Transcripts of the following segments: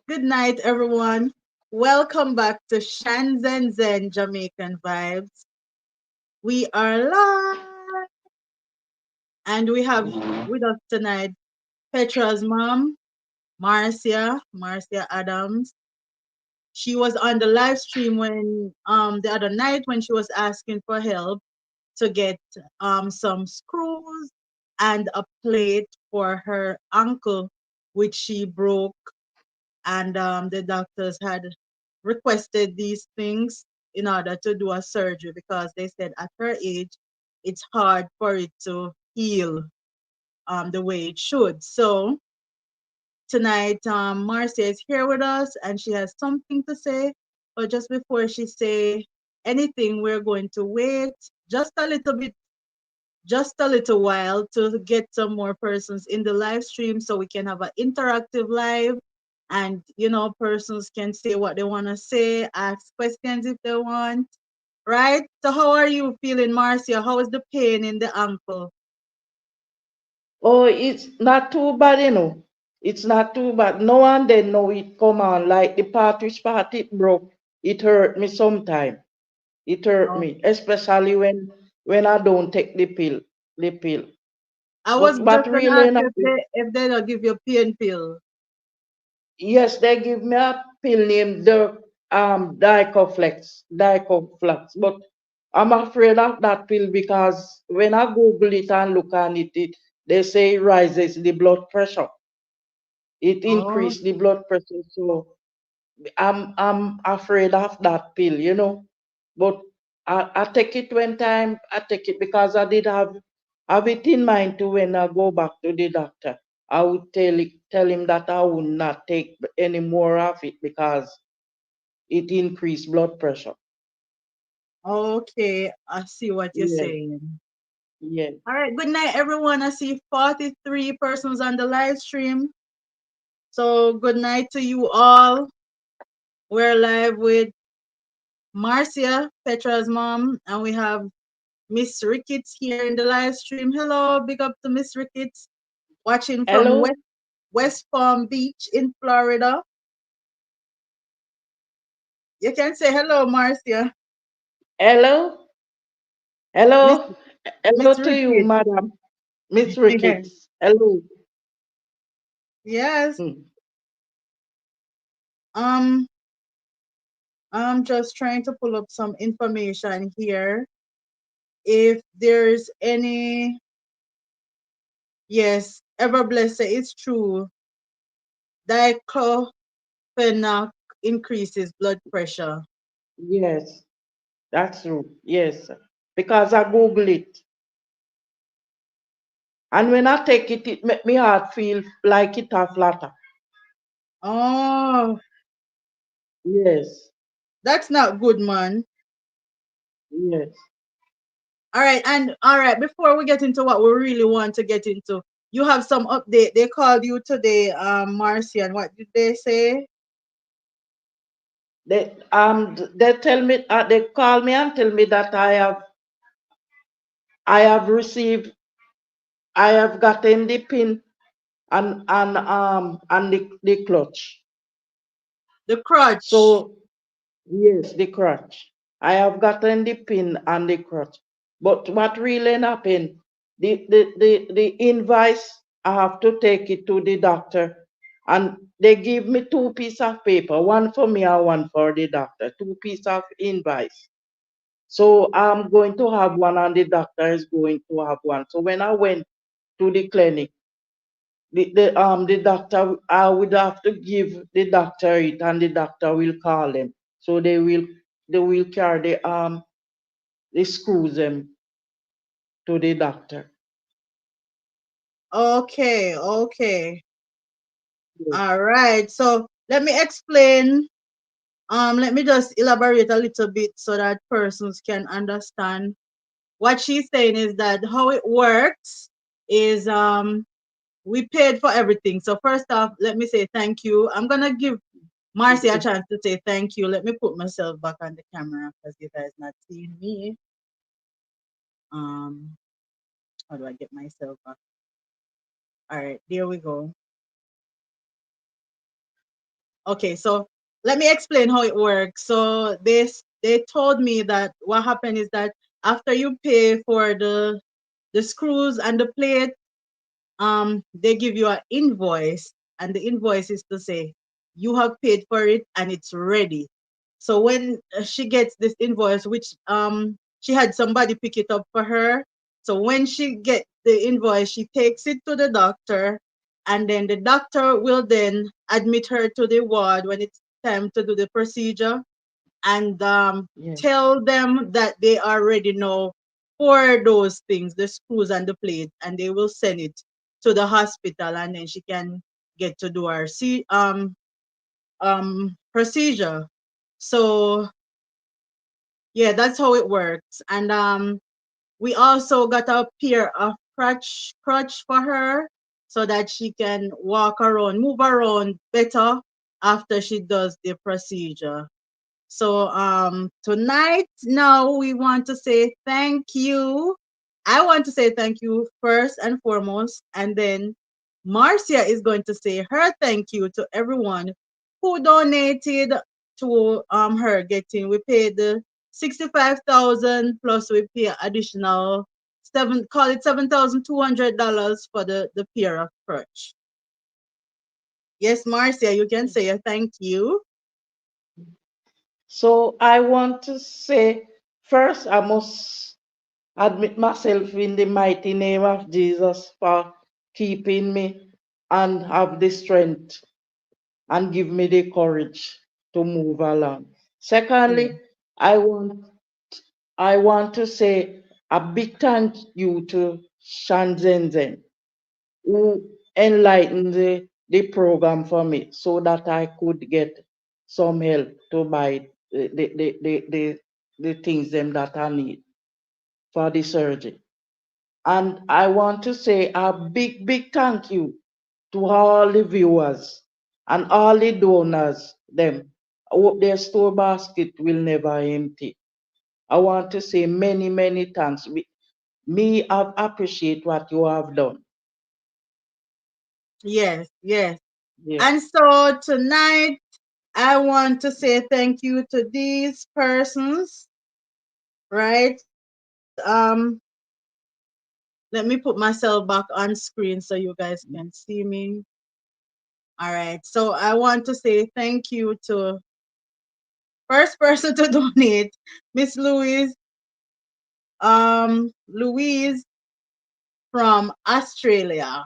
Good night, everyone. Welcome back to Shanzen Zen Jamaican Vibes. We are live, and we have with us tonight Petra's mom, Marcia Adams. She was on the live stream when the other night when she was asking for help to get some screws and a plate for her ankle, which she broke, and the doctors had requested these things in order to do a surgery because they said at her age it's hard for it to heal the way it should. So tonight, Marcia is here with us and she has something to say. But just before she say anything, we're going to wait just a little bit, just a little while to get some more persons in the live stream so we can have an interactive live, and persons can say what they want to say, ask questions if they want, right? So how are you feeling, Marcia? How is the pain in the ankle? Oh, it's not too bad, you know. It's not too bad. No one then know it come on. Like the part which part it broke, it hurt me sometime. It hurt Oh, me, especially when I don't take the pill. The pill. I was But just gonna ask really you not. if they don't give you a pain pill. Yes, they give me a pill named the Dicoflex. But I'm afraid of that pill because when I Google it and look on it, they say it rises the blood pressure. It Oh, increased the blood pressure. So I'm afraid of that pill, you know. But I take it when time I take it because I did have it in mind to when I go back to the doctor. I would tell him that I would not take any more of it because it increased blood pressure. okay, I see what you're Yes, saying. yes. All right, good night, everyone. I see 43 persons on the live stream. So good night to you all. We're live with Marcia, Petra's mom, and we have Miss Ricketts here in the live stream. Hello, big up to Miss Ricketts, watching from Hello, West Palm Beach in Florida. You can say hello, Marcia. hello, Miss hello, hello Miss to you, Ricketts. Madam Miss Ricketts. Hello. Yes. Hmm. Um, I'm just trying to pull up some information here. If there's any, yes, ever blessed, it's true. Diclofenac increases blood pressure. Yes, that's true. Yes, because I Google it. And when I take it, it make me heart feel like it a flatter. Oh, Yes, that's not good, man. yes. All right, before we get into what we really want to get into, you have some update. They called you today, Marcy, and what did they say? They tell me they call me and tell me that I have received I have gotten the pin and the clutch. The crutch. So yes, the crutch. I have gotten the pin and the crutch. But what really happened, the invoice, I have to take it to the doctor. And they give me two pieces of paper, one for me and one for the doctor, two pieces of invoice. So I'm going to have one and the doctor is going to have one. So when I went to the clinic, the doctor, I would have to give the doctor it and the doctor will call them. So they will carry the screws them to the doctor. Okay, okay. Yes. All right. So let me explain. Let me just elaborate a little bit so that persons can understand. What she's saying is that how it works is we paid for everything. So first off, let me say thank you. I'm gonna give Marcy a chance to say thank you. Let me put myself back on the camera because you guys not seeing me. Um, how do I get myself back? All right, there we go. Okay, so let me explain how it works. So they told me that what happened is that after you pay for the screws and the plate, they give you an invoice, and the invoice is to say you have paid for it and it's ready. So when she gets this invoice, which she had somebody pick it up for her. So when she get the invoice, she takes it to the doctor, and then the doctor will then admit her to the ward when it's time to do the procedure, and Yes. tell them that they already know for those things, the screws and the plates, and they will send it to the hospital, and then she can get to do her procedure. So yeah, that's how it works. And we also got a pair of crutch for her so that she can walk around, move around better after she does the procedure. So tonight now we want to say thank you. I want to say thank you first and foremost, and then Marcia is going to say her thank you to everyone who donated to her getting. We paid the 65,000 plus we pay additional call it $7,200 for the pair of crutch. Yes, Marcia, you can say a thank you. So I want to say first, I must admit myself in the mighty name of Jesus for keeping me and have the strength and give me the courage to move along. Yeah. Secondly, I want I want to say a big thank you to Shanzenzen who enlightened the program for me so that I could get some help to buy the things them that I need for the surgery. And I want to say a big thank you to all the viewers and all the donors them. I hope their store basket will never empty. I want to say many thanks. Me, I appreciate what you have done. Yes, yes. Yeah. And so tonight, I want to say thank you to these persons, right? Let me put myself back on screen so you guys can see me. All right. So I want to say thank you to first person to donate, Miss Louise from Australia,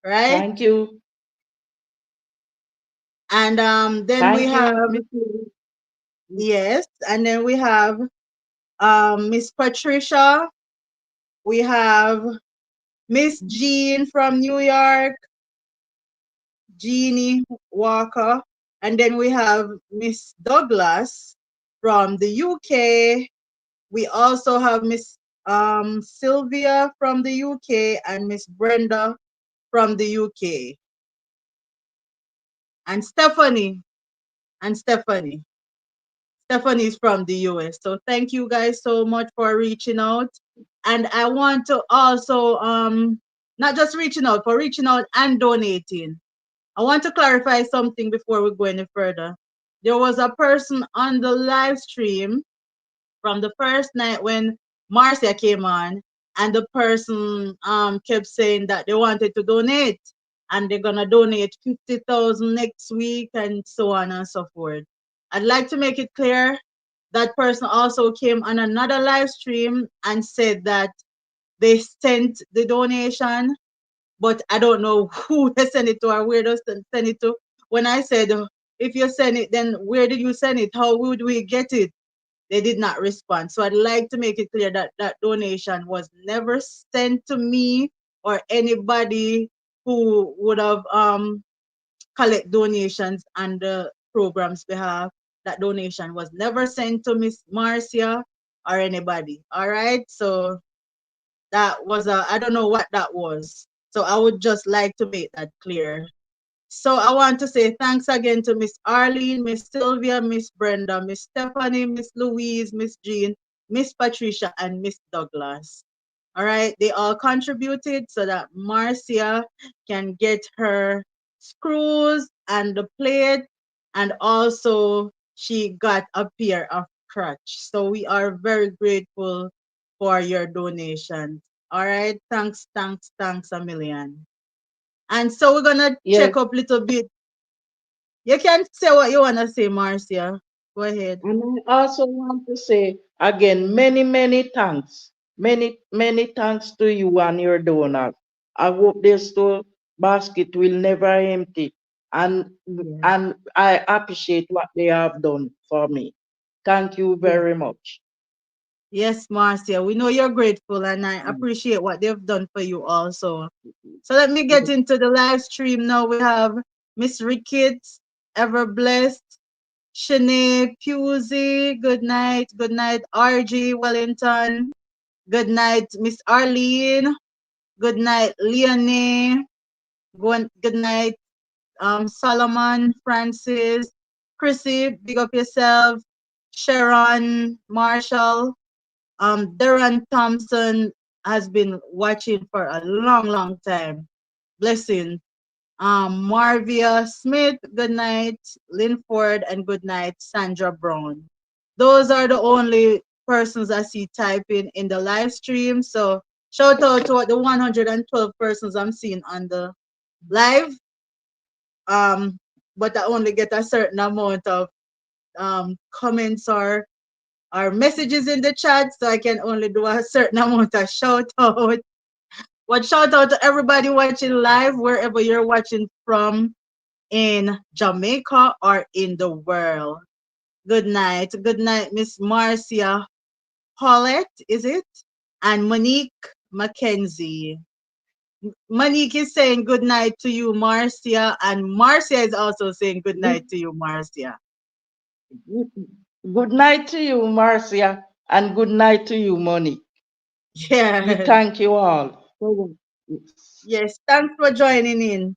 right? Thank you. And then we Thank you, have Miss Lee. yes, and then we have Miss Patricia, we have Miss Jean from New York, Jeannie Walker, and then we have Miss Douglas from the UK. We also have Miss Sylvia from the UK and Miss Brenda from the UK, and and Stephanie. Stephanie is from the US. So thank you guys so much for reaching out. And I want to also not just reaching out, for reaching out and donating. I want to clarify something before we go any further. There was a person on the live stream from the first night when Marcia came on, and the person kept saying that they wanted to donate and they're gonna donate 50,000 next week and so on and so forth. I'd like to make it clear that person also came on another live stream and said that they sent the donation, but I don't know who they sent it to or where they send it to. When I said, if you send it, then where did you send it? How would we get it? They did not respond. So I'd like to make it clear that that donation was never sent to me or anybody who would have collect donations on the program's behalf. That donation was never sent to Miss Marcia or anybody. All right. So that was I don't know what that was. So I would just like to make that clear. So I want to say thanks again to Miss Arlene, Miss Sylvia, Miss Brenda, Miss Stephanie, Miss Louise, Miss Jean, Miss Patricia, and Miss Douglas. All right, they all contributed so that Marcia can get her screws and the plate, and also she got a pair of crutch. So we are very grateful for your donation. All right, thanks, thanks, thanks a million. And so we're gonna Yes. check up a little bit. You can say what you wanna say, Marcia. Go ahead. And I also want to say again, many thanks. Many thanks to you and your donors. I hope this store basket will never empty. And Yeah. and I appreciate what they have done for me. Thank you Yeah. very much. Yes, Marcia. We know you're grateful, and I Mm. appreciate what they've done for you also. So let me get Yes. into the live stream now. We have Miss Ricketts, Ever Blessed, Shanae Pusey, good night. Good night, Archie Wellington. Good night, Miss Arlene. Good night, Leonie. Good night, Solomon, Francis, Chrissy, big up yourself. Sharon, Marshall, Darren Thompson has been watching for a long, long time. Blessings. Marvia Smith, good night. Linford, and good night, Sandra Brown. Those are the only persons I see typing in the live stream. So shout out to the 112 persons I'm seeing on the live. Um, but I only get a certain amount of comments or messages in the chat, so I can only do a certain amount of shout out. But shout out to everybody watching live wherever you're watching from in Jamaica or in the world. Good night. Good night, Miss Marcia Paulette, is it? And Monique Mackenzie. Monique is saying good night to you, Marcia, and Marcia is also saying good night to you, Marcia. Good night to you, Marcia, and good night to you, Monique. We Yes, thank you all. Yes. yes. Thanks for joining in.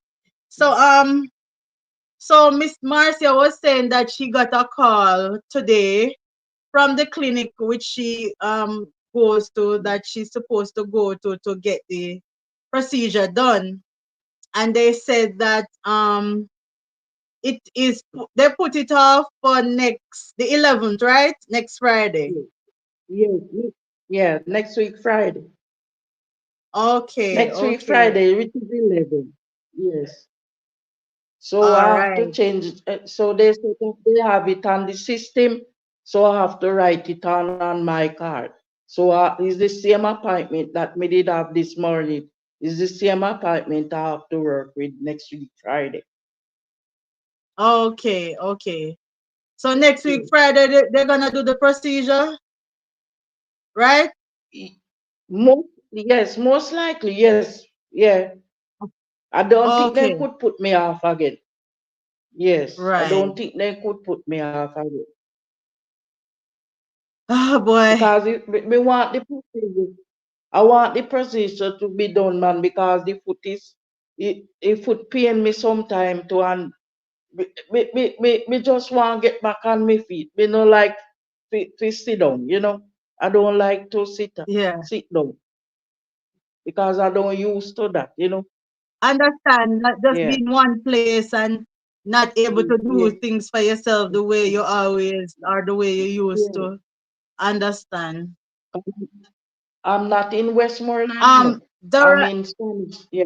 So so Miss Marcia was saying that she got a call today from the clinic which she goes to, that she's supposed to go to get the procedure done. And they said that it is they put it off for next the 11th, right? Next Friday. Yes. Yes. Yeah, next week Friday. Okay, Next week okay. Friday, which is 11. Yes. So All I have to right. change it. So they said that they have it on the system. So I have to write it on my card. So it's the same appointment that me did have this morning. It's the same appointment I have to work with next week Friday. Okay, okay. So next week Yes. Friday they're gonna do the procedure, right? Y- yes, most likely, yes. Yeah. I don't think they Okay, could put me off again. Yes, I right. don't think they could put me off again. Oh boy. Because me want the procedure. I want the procedure to be done, man, because the foot pain me sometime too, and me just want to get back on my feet. Me no like to sit down. I don't like to Yeah. sit down because I don't used to that. Understand, not just Yeah, being one place and not able to do yeah, things for yourself the way you always or the way you used yeah. to. Understand. I'm not in Westmoreland. I'm Dora, in Spanish. Yeah.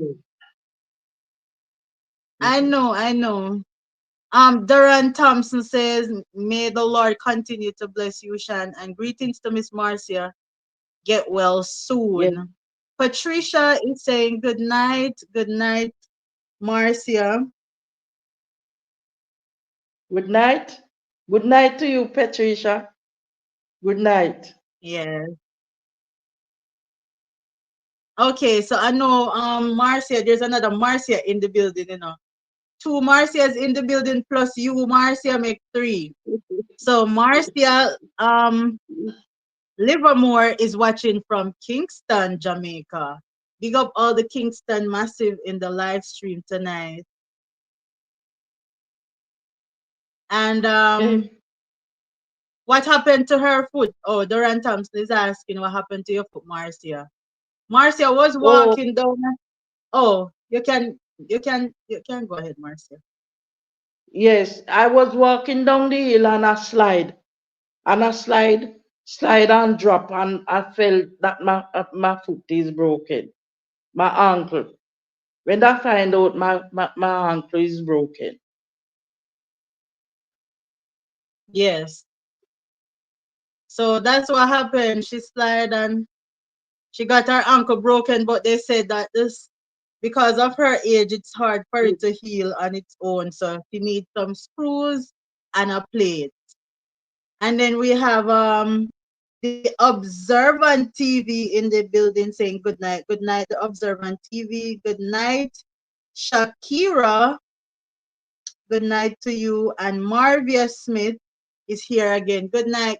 I Mhm. know, I know. Duran Thompson says, may the Lord continue to bless you, Shan, and greetings to Miss Marcia. Get well Yeah. soon. Patricia is saying good night, Marcia. Good night. Good night to you, Patricia. Good night. Yeah. Okay, so I know Marcia, there's another Marcia in the building, Two Marcias in the building plus you, Marcia, make three. So Marcia Livermore is watching from Kingston, Jamaica. Big up all the Kingston massive in the live stream tonight. And Okay. what happened to her foot? Oh, Doran Thompson is asking what happened to your foot, Marcia. Marcia was Oh, walking down. Oh, you can You can go ahead, Marcia. Yes, I was walking down the hill and a slide and drop, and I felt that my foot is broken, my ankle. When I find out my ankle is broken. Yes. So that's what happened. She slid and she got her ankle broken, but they said that this because of her age, it's hard for it to heal on its own. So she needs some screws and a plate. And then we have the Observant TV in the building saying good night, the Observant TV, good night. Shakira, good night to you. And Marvia Smith is here again. Good night.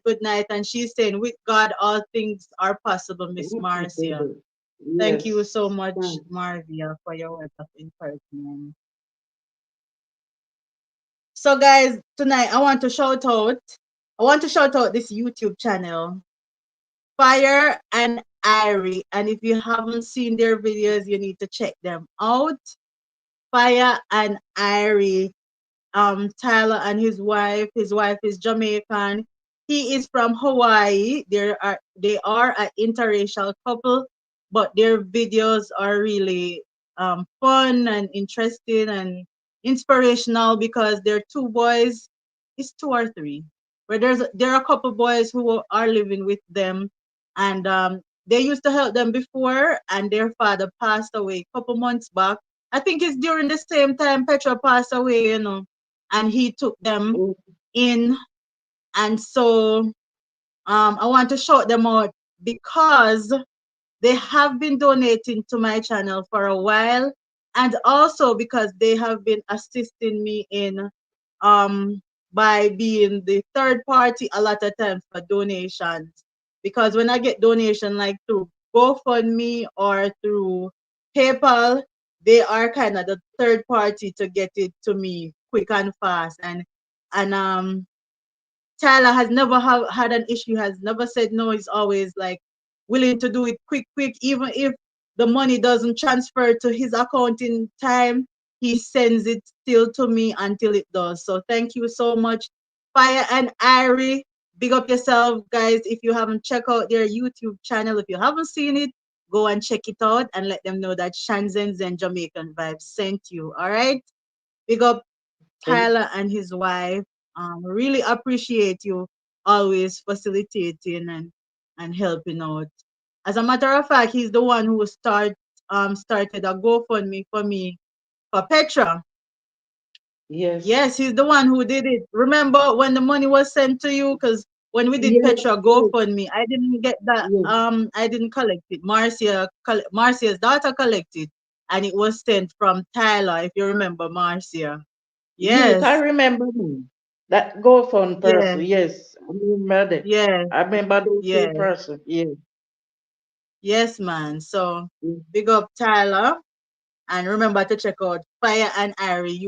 And she's saying, with God, all things are possible, Miss Marcia. Thank you Yes. so much, Thanks. Marvia, for your words of encouragement. So, guys, tonight I want to shout out this YouTube channel, Fire and Irie. And if you haven't seen their videos, you need to check them out. Fire and Irie. Tyler and his wife. His wife is Jamaican. He is from Hawaii. They are an interracial couple, but their videos are really fun and interesting and inspirational because they're two boys. It's two or three. But there are a couple boys who are living with them, and they used to help them before, and their father passed away a couple months back. I think it's during the same time Petra passed away, and he took them Oh, in. And so I want to shout them out because they have been donating to my channel for a while, and also because they have been assisting me in um by being the third party a lot of times for donations. Because when I get donation like through GoFundMe or through PayPal, they are kind of the third party to get it to me quick and fast. And Tyler has never had an issue, has never said no. He's always like willing to do it quick, even if the money doesn't transfer to his account in time, he sends it still to me until it does. So thank you so much, Fire and Irie. Big up yourself, guys. If you haven't checked out their YouTube channel, if you haven't seen it, go and check it out and let them know that Shanzens and Jamaican Vibes sent you. All right. Big up okay. Tyler and his wife. Really appreciate you always facilitating and helping out. As a matter of fact, he's the one who started a GoFundMe for me for Petra. Yes. Yes, he's the one who did it. Remember when the money was sent to you? Because when we did Yes. Petra Yes. GoFundMe, I didn't get that. Yes. I didn't collect it. Marcia's daughter collected, and it was sent from Tyler. If you remember, Marcia. Yes, I Yes. remember him. That GoFund Yeah. person. Yes, I remember that. Yeah, I remember those two yeah, person. Yes. yes, man. So Yes. big up Tyler, and remember to check out Fire and Irie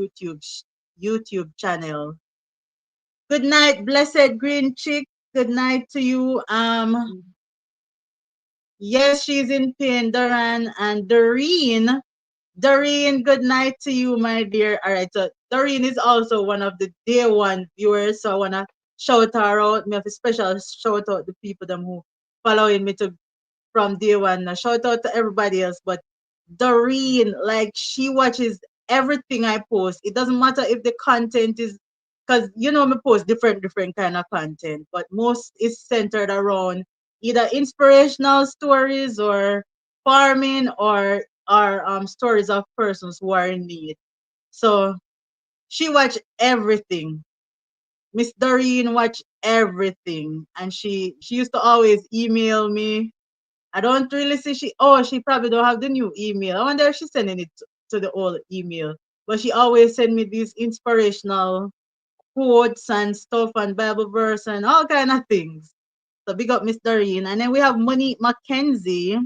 YouTube channel. Good night, blessed green chick. Good night to you. Yes, she's in pain, Doran and Doreen. Doreen, good night to you, my dear. All right, so Doreen is also one of the day one viewers, so I wanna shout her out. Me have a special shout out the people them who following me to from day one. Shout out to everybody else, but Doreen, like she watches everything I post. It doesn't matter if the content is, because me post different kind of content, but most is centered around either inspirational stories or farming or stories of persons who are in need. So she watch everything. Miss Doreen watch everything, and she used to always email me. I don't really see she probably don't have the new email. I wonder if she's sending it to the old email. But she always send me these inspirational quotes and stuff and Bible verse and all kind of things. So big up Miss Doreen. And then we have Monique Mackenzie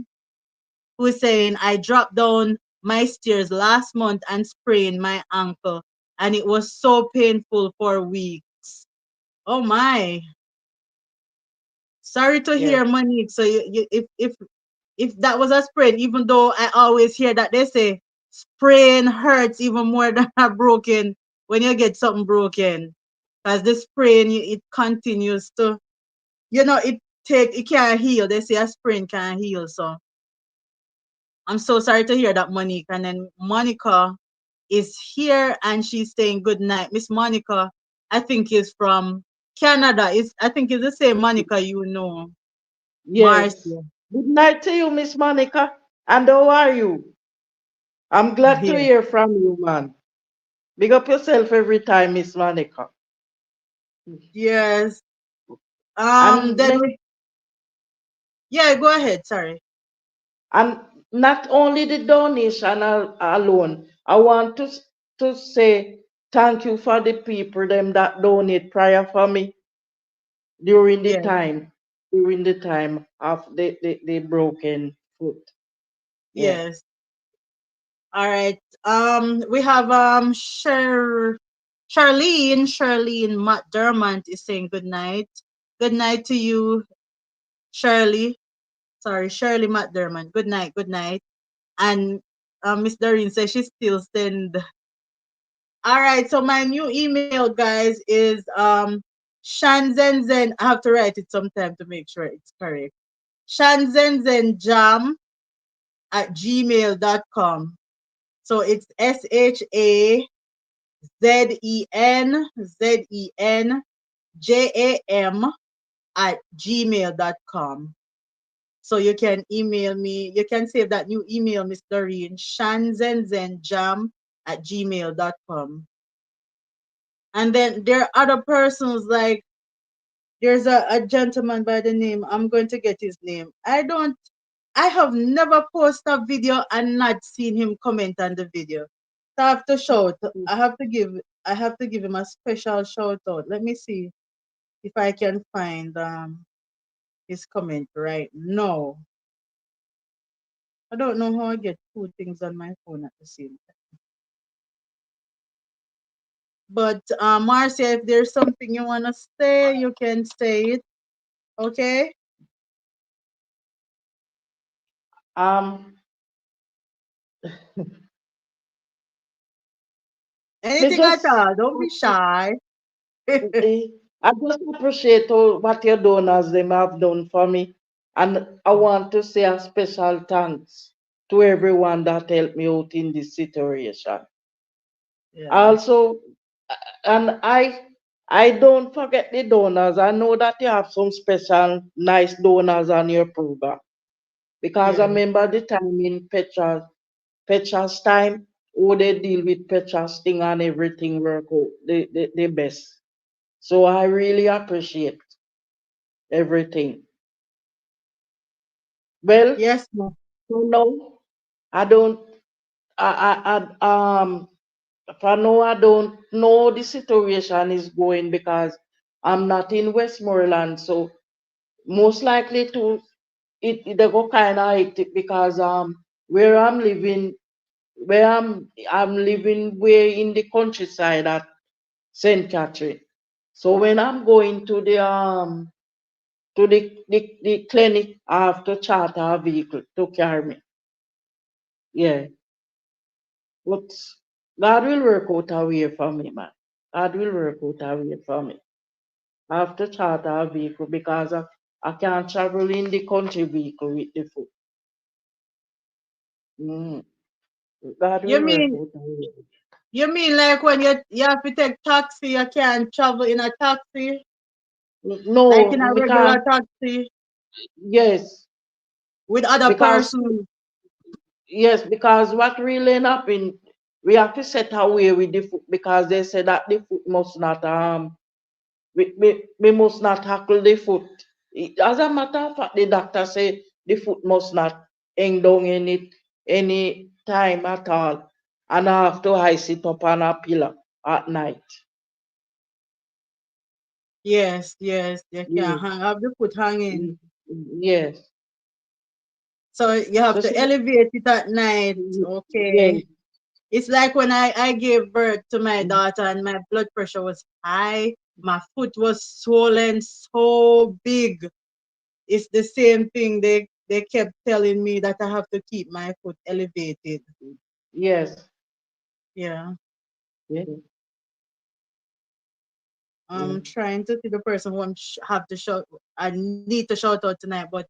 who is saying I dropped down my stairs last month and sprained my ankle and it was so painful for weeks. Oh my. Sorry to hear, Yes. Monique. So if that was a spread, even though I always hear that they say spraying hurts even more than a broken when you get something broken. Because the spraying, it continues to, it can't heal. They say a sprain can't heal. So I'm so sorry to hear that, Monica. And then Monica is here and she's saying good night. Miss Monica, I think is from Canada. I think it's the same Monica you know, Yes. Marcia. Good night to you, Miss Monica. And how are you? I'm glad to Yeah. hear from you, man. Big up yourself every time, Miss Monica. Yes. And Then yeah, go ahead. Sorry. and not only the donation alone, I want to say thank you for the people them that donate prayer for me during the Yes. time during the time of the broken foot. Yeah. Yes. All right. We have Charlene McDermott is saying good night. Good night to you, Shirley. Sorry, Shirley McDermott. Good night. Good night. And Miss Doreen says she still send. All right. So my new email, guys, is shanzenzen. I have to write it sometime to make sure it's correct. Shanzenzenjam at gmail.com. So it's SHAZENZENJAM at gmail.com. So you can email me. You can save that new email, Miss Doreen, shanzenzenjam at gmail.com. And then there are other persons like there's a gentleman by the name, I'm going to get his name. I have never posted a video and not seen him comment on the video. So I have to shout. I have to give him a special shout out. Let me see if I can find his comment right now. I don't know how I get two things on my phone at the same time. But Marcia, if there's something you wanna say, you can say it. Okay? Um, me Anything at just all. Don't be shy. I just appreciate all what your donors them have done for me, and I want to say a special thanks to everyone that helped me out in this situation. Yeah. Also, and I don't forget the donors. I know that you have some special nice donors on your program because I Yeah. remember the time in Petra'S time, how they deal with Petra'S thing and everything work out the best. So I really appreciate everything. Well, Yes, ma'am. so now I don't I for now I don't know the situation is going because I'm not in Westmoreland, so most likely to they go kind of hectic because where I'm living way in the countryside at St. Catherine. So when I'm going to the clinic, I have to charter a vehicle to carry me. Yeah. But God will work out a way for me, man. God will work out a way for me. I have to charter a vehicle because I can't travel in the country vehicle with the foot. Mm. God You will work mean out a way. you mean like when you have to take taxi, you can't travel in a taxi, like in No, a we regular can't. taxi Yes, with other because persons? yes, because what really happened, we have to set away with the foot because they say that the foot must not we must not tackle the foot. As a matter of fact, the doctor say the foot must not hang down in it any time at all, and I have to ice it up on a pillow at night. Yes, yes, you can Yes, have the foot hanging. mm, yes. So you have So to she, elevate it at night. yes, Okay. It's like when I gave birth to my daughter and my blood pressure was high. My foot was swollen so big. It's the same thing. They kept telling me that I have to keep my foot elevated. Yes. Yeah. Yeah. Yeah. I'm trying to see the person who have to shout. I need to shout out tonight, but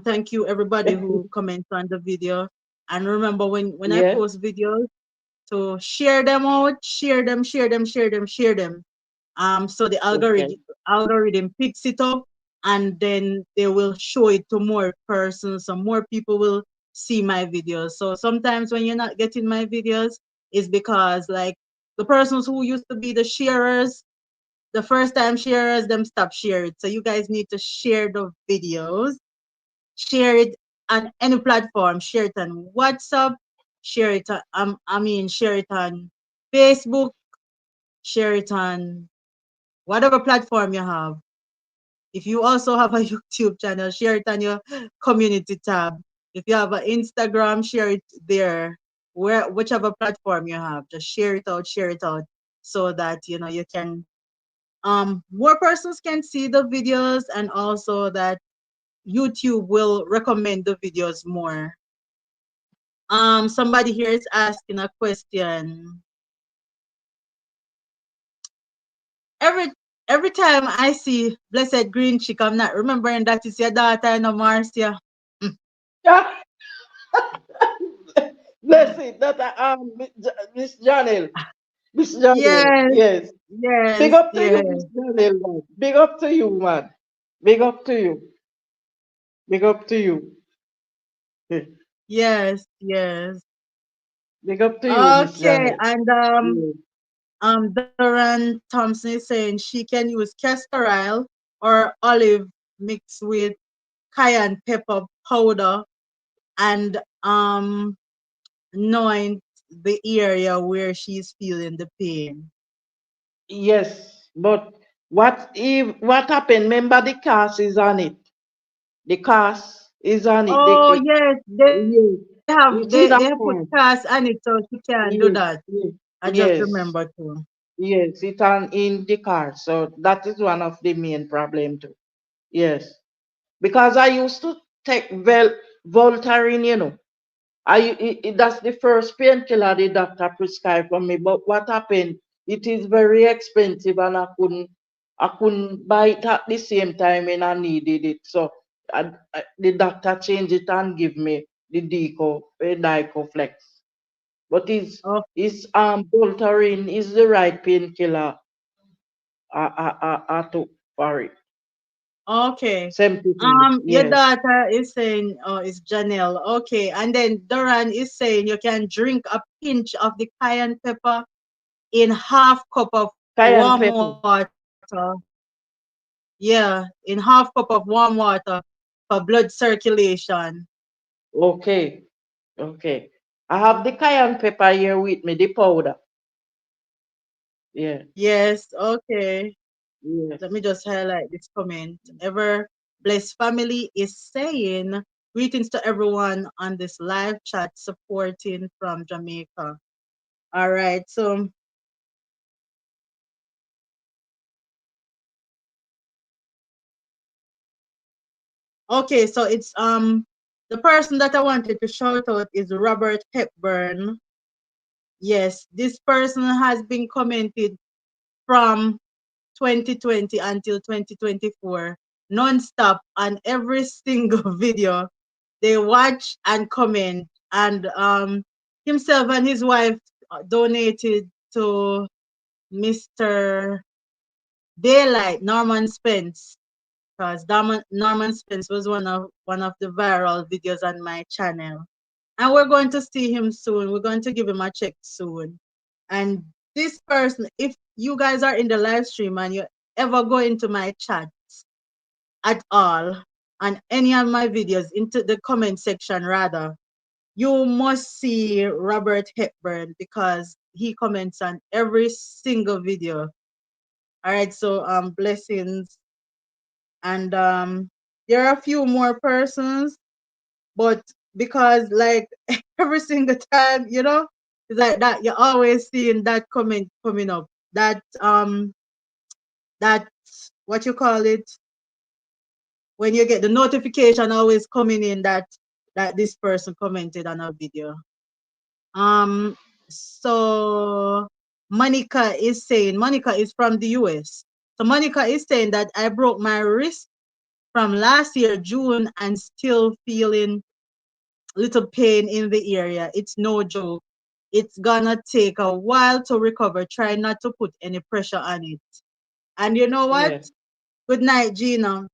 thank you everybody who comments on the video. And remember when I Yeah. post videos to share them out, share them, share them, share them, share them. So the Okay. algorithm picks it up and then they will show it to more persons, so more people will see my videos. So sometimes when you're not getting my videos, it's because like the persons who used to be the sharers, the first time sharers, them stop share it. So you guys need to share the videos, share it on any platform, share it on WhatsApp, share it on share it on Facebook, share it on whatever platform you have. If you also have a YouTube channel, share it on your community tab. If you have an Instagram, share it there. Where whichever platform you have, just share it out so that you can more persons can see the videos and also that YouTube will recommend the videos more. Somebody here is asking a question. Every every time I see Blessed Green Chick, I'm not remembering that it's your daughter, no Marcia. Mm. Yeah. Bless it. That Miss Janelle. Miss Janelle. Yes, Yes. Big yes, up to you, Miss yes, Janelle, man. Big up to you, man. Big up to you. Big up to you. Eh, yes, yes. Big up to you, Miss Okay, Janelle. and Yeah. Doran Thompson is saying she can use castor oil or olive mixed with cayenne pepper powder and anoint the area where she's feeling the pain. Yes. But what happened? Remember the cast is on it. The cast is on it. Oh yes, Yes. they It's put in a cast cast. on it so she can do Yes. that. Yes. I just Yes. remember too. Yes. It's on in the car. So that is one of the main problem too. Yes. Because I used to take Voltaren, that's the first painkiller the doctor prescribed for me. But what happened? It is very expensive, and I couldn't buy it at the same time when I needed it. So the doctor changed it and give me the Dicoflex. But Oh, Voltaren is the right painkiller I took for it. okay. 75. Your Yes. daughter is saying, oh, it's Janelle. Okay, and then Doran is saying you can drink a pinch of the cayenne pepper in half cup of Cayenne warm pepper. water. Yeah, in half cup of warm water for blood circulation. Okay. Okay. I have the cayenne pepper here with me, the powder. Yeah. Yes, okay. Yes. Let me just highlight this comment. Ever Blessed Family is saying greetings to everyone on this live chat supporting from Jamaica. All right, so okay, so it's the person that I wanted to shout out is Robert Hepburn. Yes, this person has been commented from 2020 until 2024 non-stop on every single video. They watch and comment, and himself and his wife donated to Mr. Daylight Norman Spence, because Norman Spence was one of the viral videos on my channel. And we're going to see him soon. We're going to give him a check soon. And this person, if you guys are in the live stream and you ever go into my chat at all, and any of my videos, into the comment section rather, you must see Robert Hepburn because he comments on every single video. All right, so blessings. And there are a few more persons, but because like every single time, it's like that you're always seeing that comment coming up. That what you call it, when you get the notification always coming in that this person commented on a video. Um, so Monica is from the US. So Monica is saying that I broke my wrist from last year, June, and still feeling little pain in the area. It's no joke. It's gonna take a while to recover. Try not to put any pressure on it. And you know what? Yes. Good night, Gina.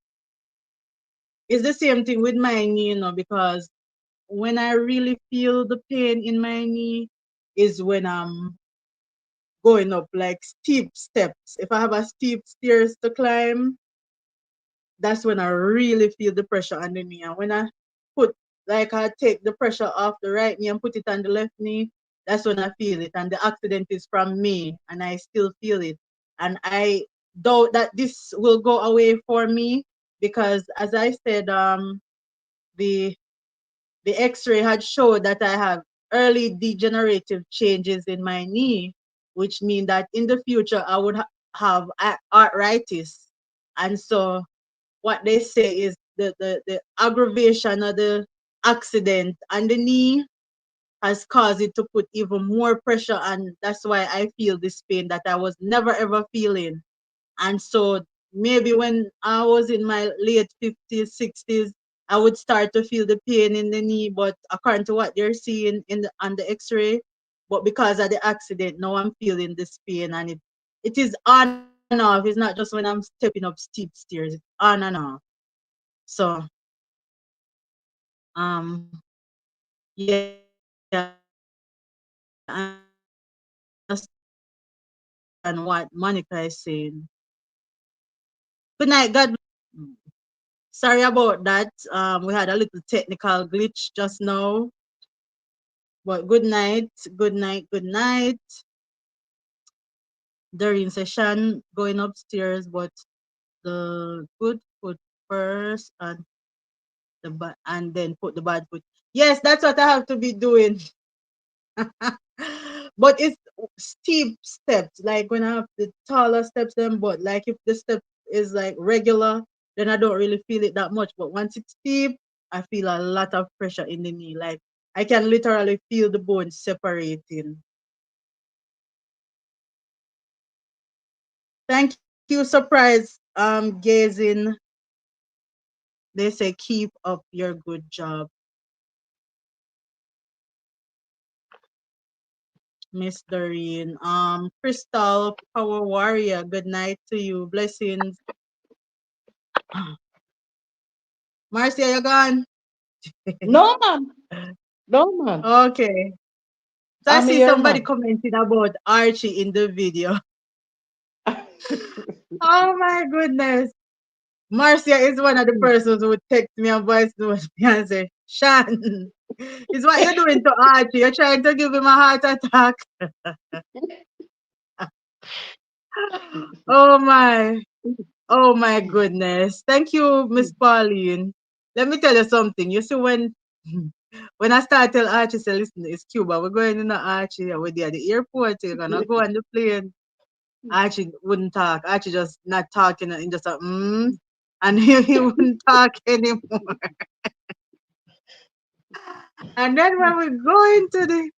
It's the same thing with my knee, because when I really feel the pain in my knee is when I'm going up like steep steps. If I have a steep stairs to climb, that's when I really feel the pressure on the knee. And when put, I take the pressure off the right knee and put it on the left knee, that's when I feel it. And the accident is from me, and I still feel it. And I doubt that this will go away for me because, as I said, the the X-ray had showed that I have early degenerative changes in my knee, which mean that in the future I would have arthritis. And so what they say is the aggravation of the accident on the knee has caused it to put even more pressure, and that's why I feel this pain that I was never ever feeling. And so maybe when I was in my late 50s, 60s, I would start to feel the pain in the knee, but according to what they're seeing on the x-ray, but because of the accident, now I'm feeling this pain, and it is on and off. It's not just when I'm stepping up steep stairs, it's on and off. So yeah, I understand what Monica is saying. Good night, God bless. Sorry about that. We had a little technical glitch just now. But good night, good night, good night. During session, going upstairs, but the good foot first and and then put the bad foot. Yes, that's what I have to be doing. But it's steep steps. Like when I have the taller steps, then but like if the step is like regular, then I don't really feel it that much. But once it's steep, I feel a lot of pressure in the knee. Like I can literally feel the bones separating. Thank you, surprise. Gazing. They say keep up your good job, Miss Doreen. Crystal Power Warrior. Good night to you. Blessings. Marcia, you gone? No, man. No, man. Okay. So I I'm see here, somebody man. commenting about Archie in the video. Oh my goodness. Marcia is one of the persons who would text me and voice note me and say, Shan, is what you're doing to Archie. You're trying to give him a heart attack. Oh my. Oh my goodness. Thank you, Miss Pauline. Let me tell you something. You see, when I start tell Archie, say, listen, it's Cuba. We're going in the Archie. We're there at the airport. You're gonna go on the plane. Archie wouldn't talk. Archie just not talking and just and he wouldn't talk anymore. And then when we go into the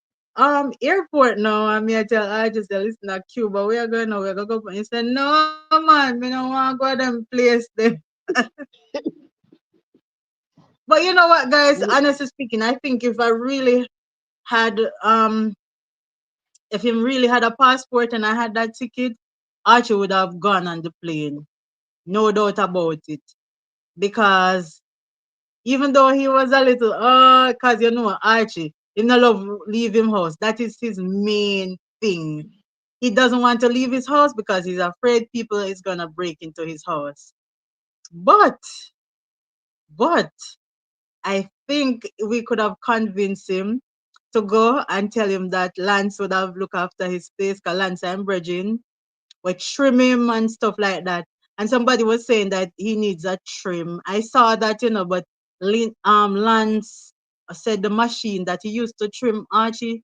airport now, I mean I tell Archie, say, listen, at Cuba, we are going now, we're gonna go. He said, no man, me don't want to go to them place there. But you know what, guys, honestly speaking, I think if I really had if he really had a passport and I had that ticket, Archie would have gone on the plane. No doubt about it. Because even though he was a little, because Archie, he no love leave him house. That is his main thing. He doesn't want to leave his house because he's afraid people is gonna break into his house. But, but I think we could have convinced him to go and tell him that Lance would have looked after his place because Lance and Bridging would trim him and stuff like that. And somebody was saying that he needs a trim. I saw that, but Lance said the machine that he used to trim Archie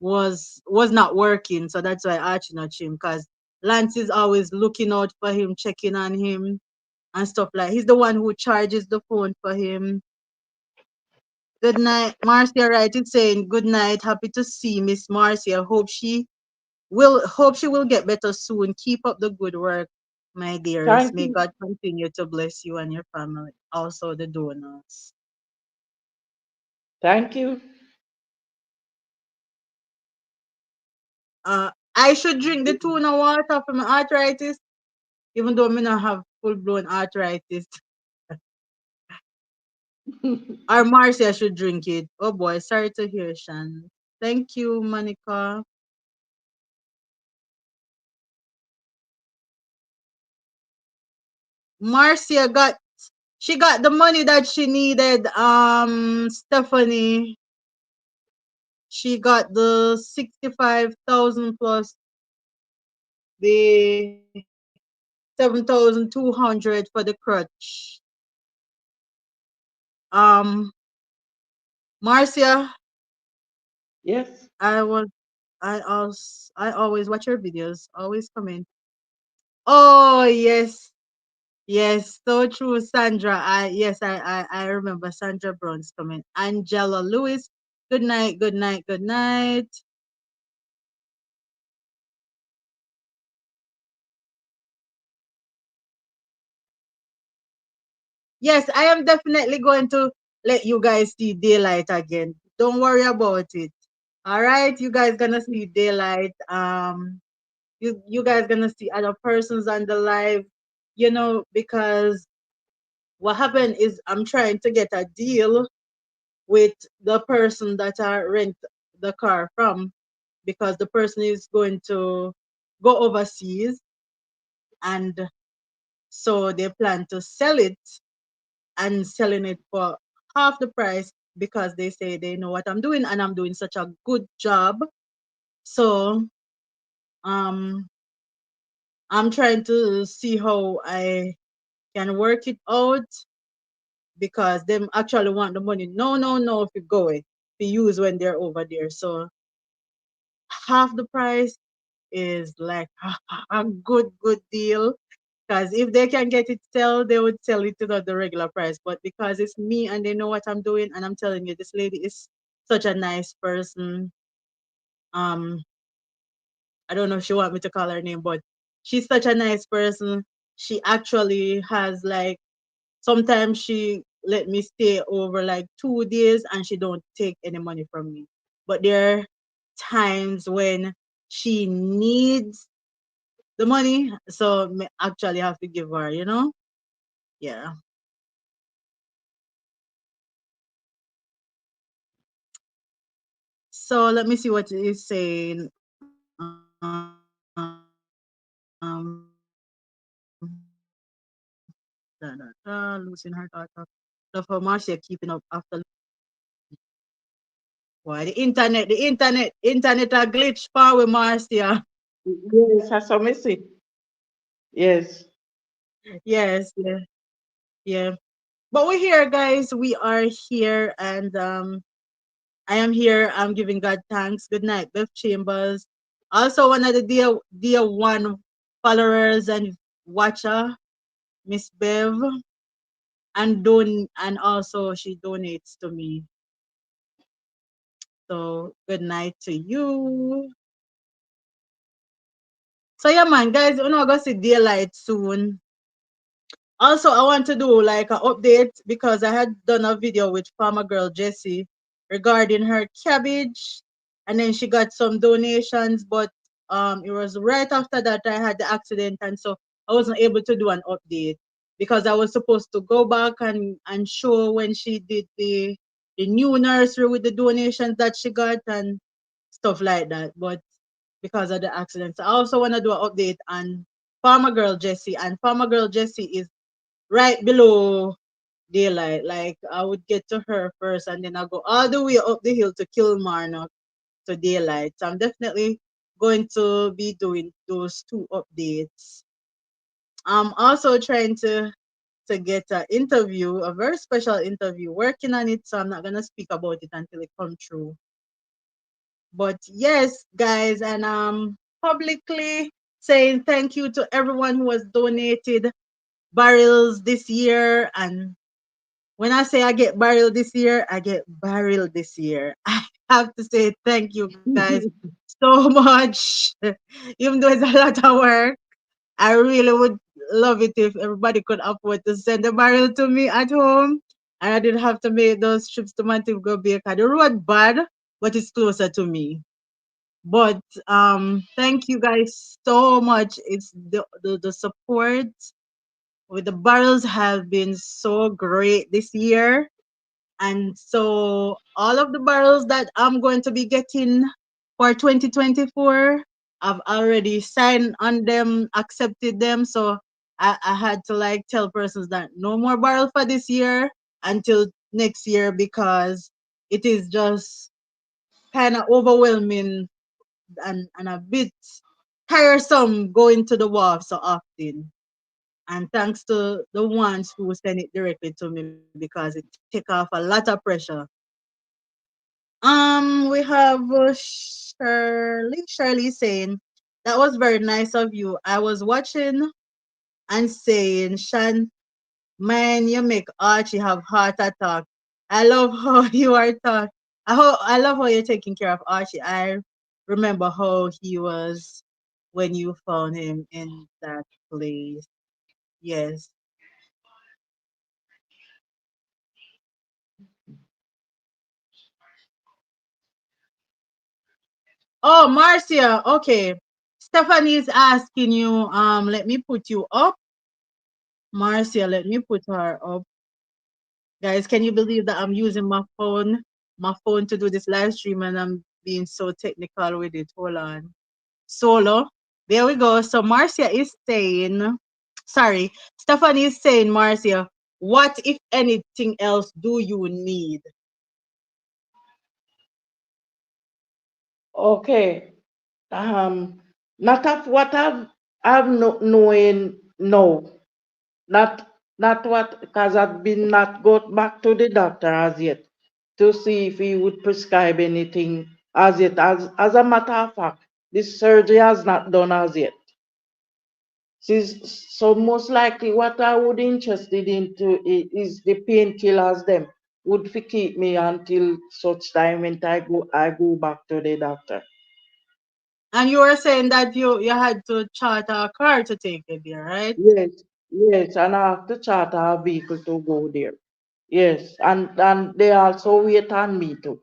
was not working. So that's why Archie not trim because Lance is always looking out for him, checking on him and stuff like. He's the one who charges the phone for him Good night. Marcia Wright is saying good night. Happy to see Miss Marcia. Hope she will get better soon. Keep up the good work, my dears. Thank May you. God continue to bless you and your family. Also the donors. Thank you. I should drink the tuna water for my arthritis, even though I may not have full blown arthritis. Or Marcia should drink it. Oh boy, sorry to hear, Shan. Thank you, Monica. Marcia got the money that she needed. Stephanie, she got the 65,000 plus the 7,200 for the crutch. Um, Marcia, Yes. I was I always watch your videos, always comment. Oh yes, yes, so true, Sandra. I remember Sandra Brown's comment. Angela Lewis, good night, good night, good night. Yes, I am definitely going to let you guys see daylight again. Don't worry about it. All right, you guys gonna see daylight. You guys gonna see other persons on the live, because what happened is I'm trying to get a deal with the person that I rent the car from, because the person is going to go overseas, and so they plan to sell it, and selling it for half the price, because they say they know what I'm doing and I'm doing such a good job. So um I'm trying to see how I can work it out, because them actually want the money. No, no, no, if you go it to use when they're over there. So half the price is like a good deal. Because if they can get it sell, they would sell it to the regular price. But because it's me and they know what I'm doing, and I'm telling you, this lady is such a nice person. Um, I don't know if she want me to call her name, but she's such a nice person. She actually has like, sometimes she let me stay over like 2 days and she don't take any money from me. But there are times when she needs the money, so me actually have to give her. Yeah. So let me see what it is saying. Losing her daughter. Love for Marcia keeping up after. Why the internet a glitch power with Marcia. Yes, I saw me see. Yes. Yes, yeah, yeah. But we're here, guys. We are here, and I am here. I'm giving God thanks. Good night, Beth Chambers. Also, one of the dear one followers and watcher, Miss Bev, and also she donates to me. So good night to you. So yeah, man, guys, we're not gonna see daylight soon. Also, I want to do like an update, because I had done a video with Farmer Girl Jessie regarding her cabbage, and then she got some donations, but it was right after that I had the accident, and so I wasn't able to do an update, because I was supposed to go back and show when she did the new nursery with the donations that she got and stuff like that, but because of the accident. So I also want to do an update on Farmer Girl Jessie, and Farmer Girl Jessie is right below daylight. Like I would get to her first, and then I go all the way up the hill to Kilmarnock to daylight. So I'm definitely going to be doing those two updates. I'm also trying to get an interview, a very special interview, working on it. So I'm not gonna speak about it until it comes true. But yes, guys, and publicly saying thank you to everyone who has donated barrels this year and when I say I get barrel this year, I get barrel this year. I have to say thank you guys so much. Even though it's a lot of work, I really would love it if everybody could afford to send a barrel to me at home. And I didn't have to make those trips to Montego Bay. 'Cause the road bad, but it's closer to me. But thank you guys so much. It's the support with the barrels have been so great this year. And so all of the barrels that I'm going to be getting for 2024, I've already signed on them, accepted them. So I had to like tell persons that no more barrel for this year until next year because it is just kind of overwhelming and a bit tiresome going to the wharf so often. And thanks to the ones who send it directly to me because it take off a lot of pressure. We have Shirley saying, that was very nice of you. I was watching and saying, Shan, man, you make Archie have heart attack. I love how you are talk. I love how you're taking care of Archie. I remember how he was when you found him in that place. Yes. Oh, Marcia. Okay. Stephanie is asking you, let me put you up. Marcia, let me put her up. Guys, can you believe that I'm using my phone to do this live stream and I'm being so technical with it? Hold on. Solo. There we go. So Marcia is saying, sorry, Stephanie is saying, Marcia, what if anything else do you need? Okay. Not of what I've knowing no. Not not what because I've been not got back to the doctor as yet to see if he would prescribe anything as yet. As a matter of fact, this surgery has not done as yet. So most likely what I would interested into is the painkillers them would fi keep me until such time when I go back to the doctor. And you were saying that you had to charter a car to take it there, right? Yes, yes, and I have to charter a vehicle to go there. Yes, and they also wait on me too.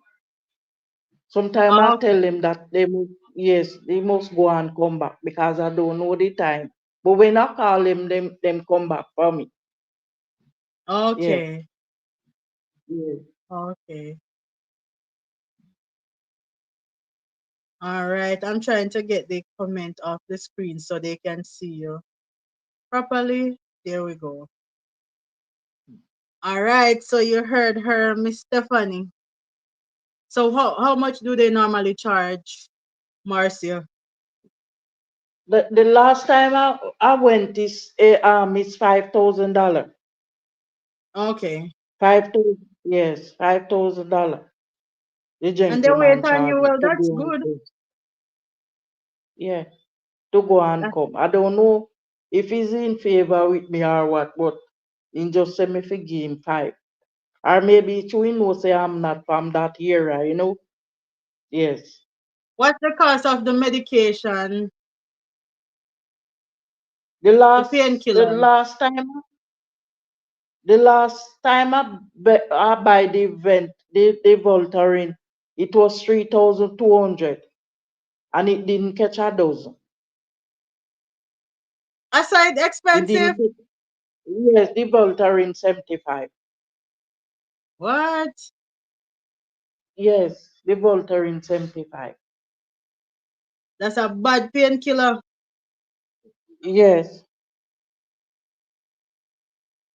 Sometimes I tell Okay. them that they must go and come back because I don't know the time. But when I call them come back for me. Yes, Okay. yes. Okay. All right. I'm trying to get the comment off the screen so they can see you properly. There we go. All right. So you heard her, Miss Stephanie. So how much do they normally charge, Marcia? The last time I went is $5,000. Okay. 5,000, yes, $5,000. The And they wait gentleman on you. charged me Well, to that's go and good. come. Yeah, to go and That- come. I don't know if he's in favor with me or what, but he just said me for give him five. Or maybe it's we know say I'm not from that era. Yes. What's the cost of the medication, The the last the painkiller? last time the last time I buy the event the Voltaren, it was 3,200 and it didn't catch a dozen. Aside It expensive? didn't yes, the Voltaren 75. What? Yes, the Voltaren 75. That's a bad painkiller. Yes.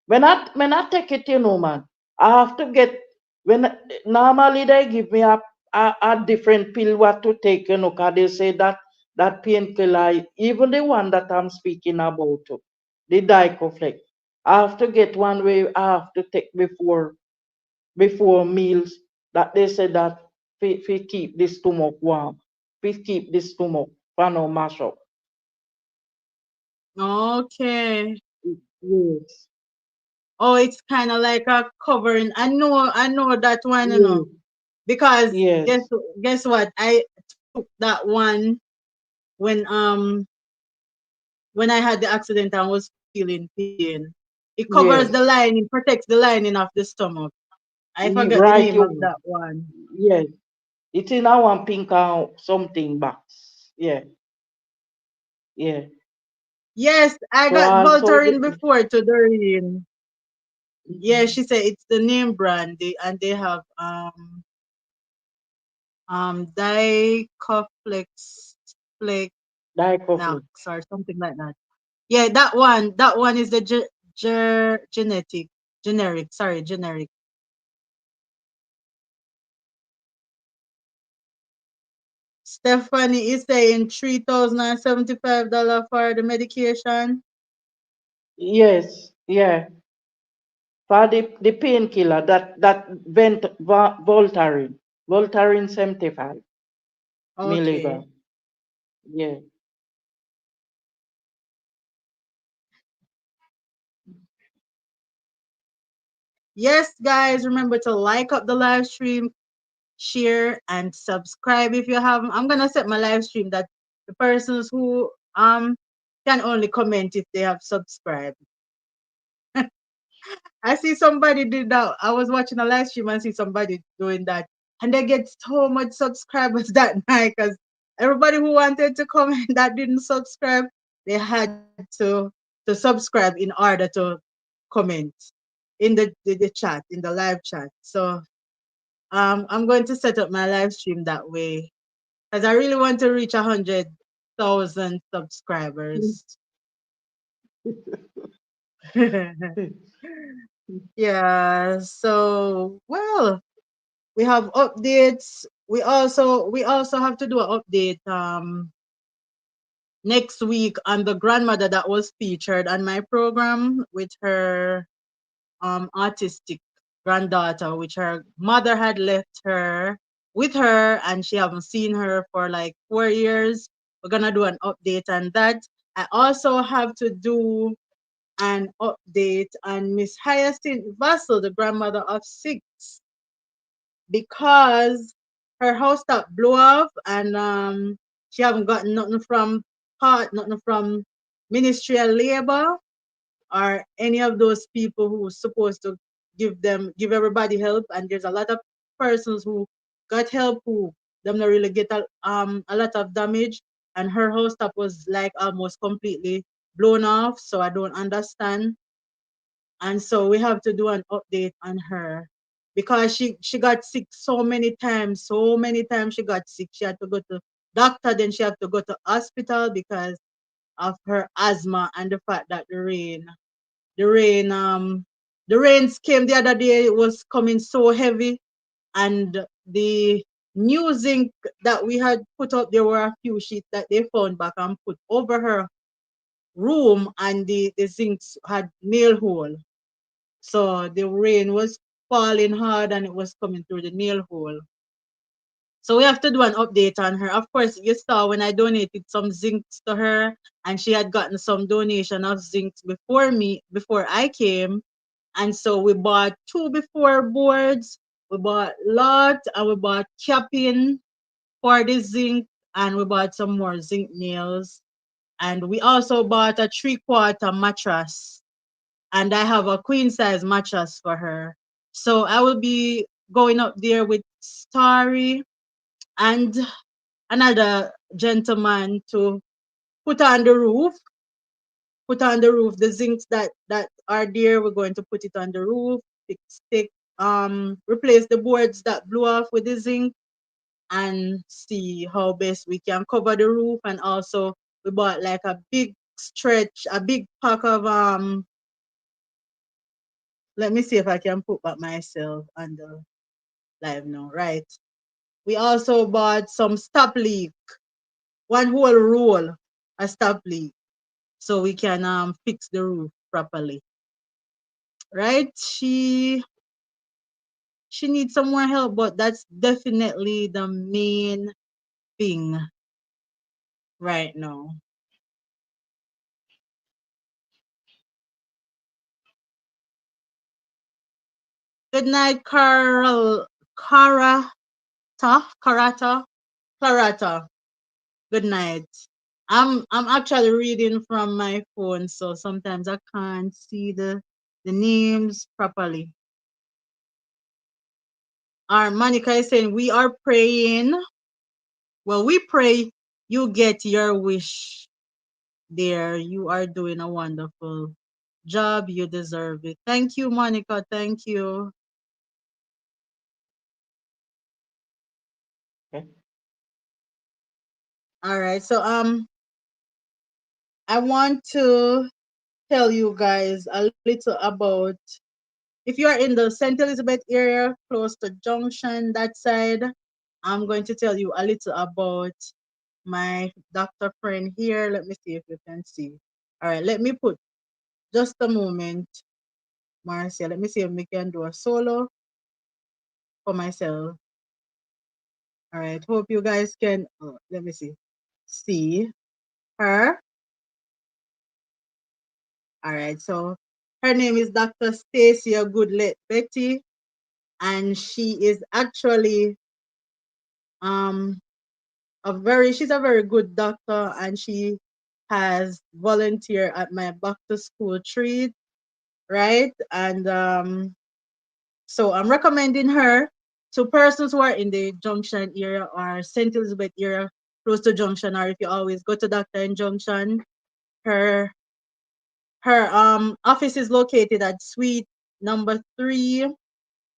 When I take it, man, I have to get when normally they give me a different pill what to take, 'cause they say that painkiller, even the one that I'm speaking about, the dicloflex, I have to get one way I have to take before meals that they say that we keep the stomach warm, we keep the stomach for no mash up. Okay. Yes. Oh, it's kind of like a covering. I know that one, Yes, because guess yes, guess what? I took that one when when I had the accident and was feeling pain. It covers the yes. lining, protects the lining of the stomach. I forgot the Right, name of you. that one. Yes. It's in our pink something box. Yeah, yeah. Yes, I So got also Voltaren before to Doreen. Yeah, she said it's the name brand. And they have Dicoflex Flex Dicoflex. or something like that. Yeah, that one is the generic. Stephanie is saying $3,075 for the medication. Yes, yeah. For the painkiller, Voltaren. Voltaren 75 Okay. milligram. Yeah. Yes, guys, remember to like up the live stream, share, and subscribe if you haven't. I'm gonna set my live stream that the persons who can only comment if they have subscribed. I see somebody did that. I was watching a live stream and see somebody doing that, and they get so much subscribers that night because everybody who wanted to comment that didn't subscribe, they had to subscribe in order to comment in the chat, in the live chat. So I'm going to set up my live stream that way because I really want to reach 100,000 subscribers. Yeah. So well, we have updates. We also have to do an update next week on the grandmother that was featured on my program with her autistic granddaughter, which her mother had left her with her and she haven't seen her for like 4 years. We're gonna do an update on that. I also have to do an update on Miss Hyacinth Vassal, the grandmother of six, because her house top blew off and she haven't gotten nothing from Ministry of Labor or any of those people who's supposed to give everybody help. And there's a lot of persons who got help who them not really get a lot of damage. And her house top was like almost completely blown off. So I don't understand. And so we have to do an update on her because she got sick so many times she got sick. She had to go to doctor, then she had to go to hospital because of her asthma and the fact that the rain the rains came the other day. It was coming so heavy, and the new zinc that we had put up, there were a few sheets that they found back and put over her room, and the zincs had nail hole. So the rain was falling hard and it was coming through the nail hole. So we have to do an update on her. Of course, you saw when I donated some zincs to her, and she had gotten some donation of zincs before I came. And so we bought two before boards, we bought lot, and we bought capping for the zinc, and we bought some more zinc nails. And we also bought a 3/4 mattress, and I have a queen size mattress for her. So I will be going up there with Starry and another gentleman to put on the roof, put on the roof the zincs that are there. We're going to put it on the roof, replace the boards that blew off with the zinc, and see how best we can cover the roof. And also we bought like a big pack of let me see if I can put back myself on the live now. Right. We also bought some stop leak, one whole roll, a stop leak, so we can fix the roof properly. Right? She needs some more help, but that's definitely the main thing right now. Good night, Carl. Karata. Karata. Clarata. Good night. I'm actually reading from my phone, so sometimes I can't see the names properly. Our Monica is saying we are praying. Well, we pray you get your wish there. You are doing a wonderful job. You deserve it. Thank you, Monica. Thank you. Okay. All right. So I want to tell you guys a little about if you are in the St. Elizabeth area, close to Junction, that side. I'm going to tell you a little about my doctor friend here. Let me see if you can see. All right, let me put just a moment, Marcia. Let me see if we can do a solo for myself. All right, hope you guys can. Let me see her. All right, so her name is Dr. Stacia Goodlet Betty, and she is actually um she's a very good doctor, and she has volunteered at my back to school treat, right? And so I'm recommending her to persons who are in the Junction area or St. Elizabeth area, close to Junction, or if you always go to doctor in Junction. Her her office is located at suite number 3,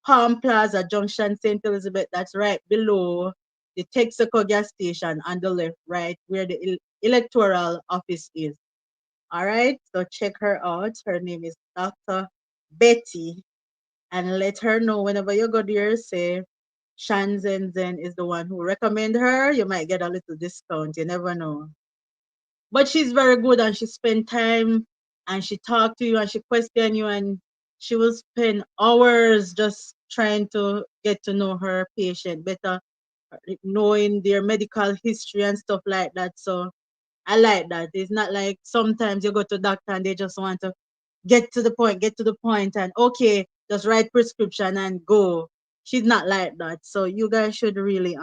Palm Plaza Junction, St. Elizabeth. That's right below the Texaco gas station on the left, right where the electoral office is. All right, so check her out. Her name is Dr. Betty, and let her know whenever you go there, say Shan Zen Zen is the one who recommend her. You might get a little discount. You never know. But she's very good, and she spend time and she talk to you and she question you, and she will spend hours just trying to get to know her patient better, knowing their medical history and stuff like that. So I like that. It's not like sometimes you go to doctor and they just want to get to the point, and okay, just write prescription and go. She's not like that. So you guys should really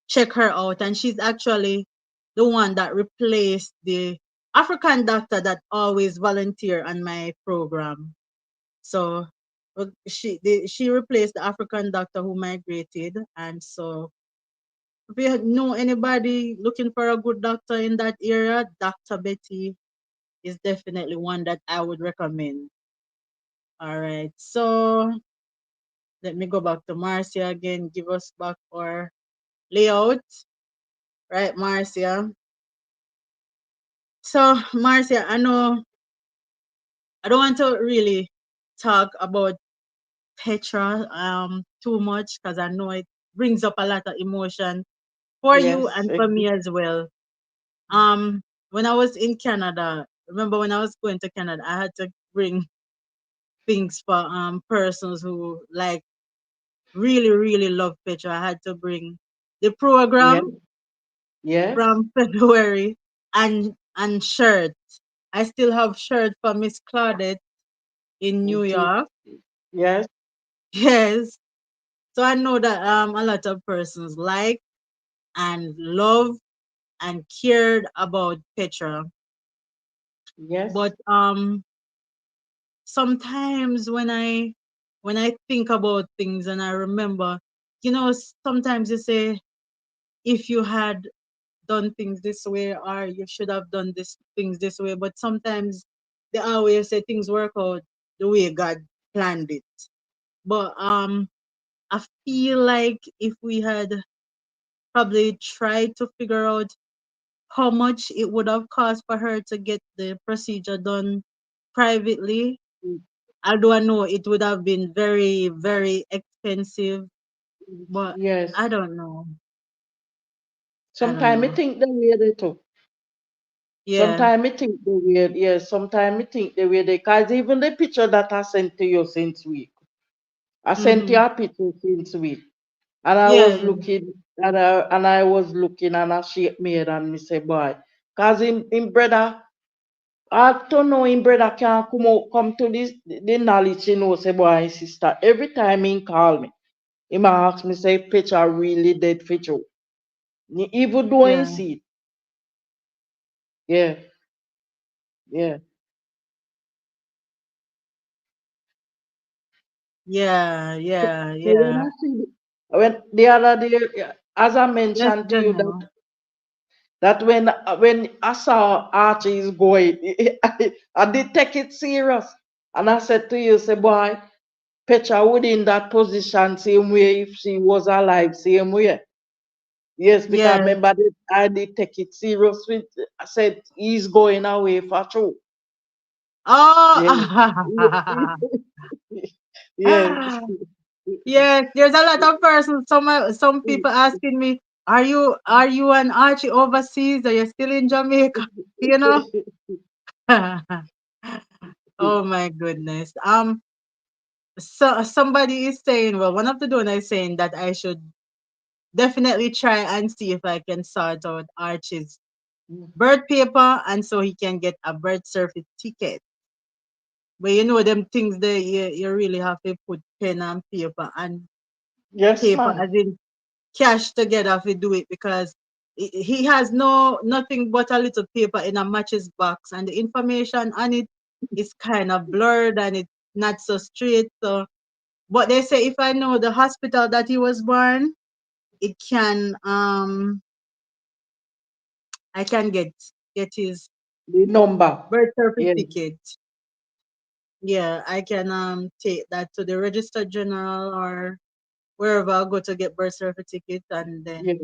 check her out. And she's actually the one that replaced the African doctor that always volunteer on my program. So she replaced the African doctor who migrated, and so if you know anybody looking for a good doctor in that area, Dr. Betty is definitely one that I would recommend. All right, so let me go back to Marcia again. Give us back our layout, right, Marcia? So, Marcia, I know I don't want to really talk about Petra too much because I know it brings up a lot of emotion for you Yes. and for me as well. Um, when I was in Canada, remember when I was going to Canada, I had to bring things for persons who like really, really love Petra. I had to bring the Yes. program Yes. from February and shirt. I still have shirt for Miss Claudette in New To, York. yes. Yes. So I know that a lot of persons like and love and cared about Petra. Yes. But sometimes when I think about things and I remember, sometimes you say if you had done things this way or you should have done this things this way, but sometimes they always say things work out the way God planned it. But I feel like if we had probably tried to figure out how much it would have cost for her to get the procedure done privately, although I know it would have been very, very expensive, but Yes. I don't know. I don't Sometimes I know. think the way they too. Yeah. Sometimes I think the way, yes, sometimes I think the way they, because even the picture that I sent to you since week, I sent you Mm-hmm. a picture since week, and I was Yeah. looking, and I was looking, and I shake my head and me say, boy, because in brother, I don't know him brother can come out, come to this the knowledge he know say boy and sister. Every time he call me, he might ask me say Petra really dead for you. Even though he Yeah, see it. Yeah, yeah. yeah, So, yeah, so when yeah. I see when the other day, yeah, as I Yes, mentioned to you Janelle. that when I saw Archie is going, I did take it serious, and I said to you, say boy, Petra would in that position same way if she was alive, same way. Yes, because Yes. remember that I did take it serious with I said he's going away for true. Yes. Oh, Yes. yes. There's a lot of persons. Some people asking me, "Are you an Archie overseas? Are you still in Jamaica?" You know. Oh my goodness. So somebody is saying, well, one of the donors is saying that I should definitely try and see if I can sort out Archie's birth paper and so he can get a birth certificate. But you know them things that you really have to put pen and Yes, paper man. as in cash together if you do it because he has nothing but a little paper in a matches box and the information on it is kind of blurred and it's not so straight. So but they say if I know the hospital that he was born, it can I can get his The number. birth Yes. certificate. Yeah, I can take that to the register general or wherever I go to get birth certificate and Yes. then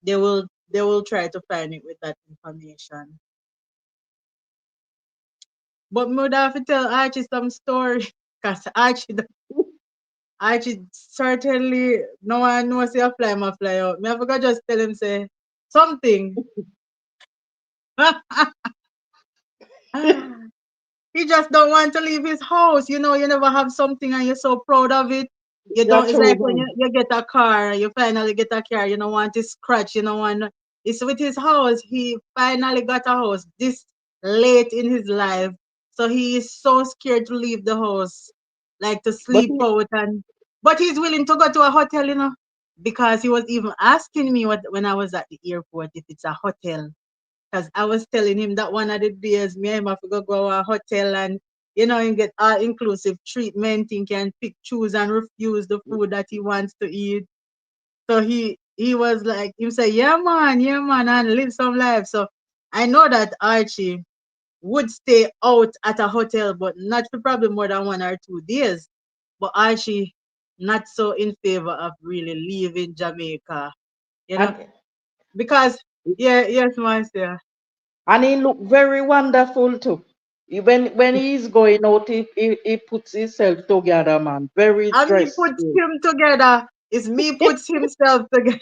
they will try to find it with that information. But me would have to tell Archie some story because Archie certainly no one knows he a fly out. Me have to just tell him say something. He just don't want to leave his house. You know, you never have something and you're so proud of it. You You're don't. It's true, like when you, man. you get a car, you finally get a car. You don't want to scratch. You don't want. It's with his house. He finally got a house this late in his life, so he is so scared to leave the house, like to But sleep out and. But he's willing to go to a hotel, because he was even asking me when I was at the airport if it's a hotel. Because I was telling him that one of the days me and him have to go to a hotel and and get all inclusive treatment. He can pick, choose and refuse the food that he wants to eat. So he was like he say, yeah man, and live some life. So I know that Archie would stay out at a hotel, but not for probably more than 1 or 2 days. But Archie not so in favor of really leaving Jamaica, you know, and because yes, Marcia. and he look very wonderful too. When he's going out, he puts himself together, man. Very And me dressed. puts him together. It's me puts himself together.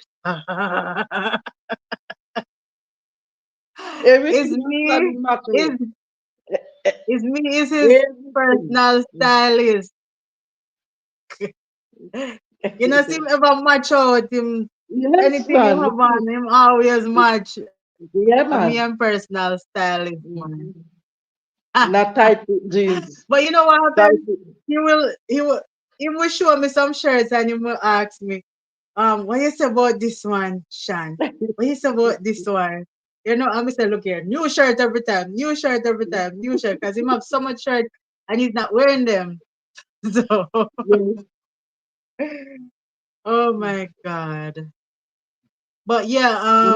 It's Everything me. totally matching. Is is me is his Everything. personal stylist. You know, see him ever match out him Yes, anything him man. have on him always match. Yeah, Me man. and personal stylist, man. Mhm. Not tight jeans. But you know what Tight. happened? He will show me some shirts and he will ask me, what you say about this one, Shan? What you say about this one? I'm say, look here, new shirt every time, new shirt every time, new shirt, because he have so much shirt and he's not wearing them. So, Yes. oh my God. But yeah,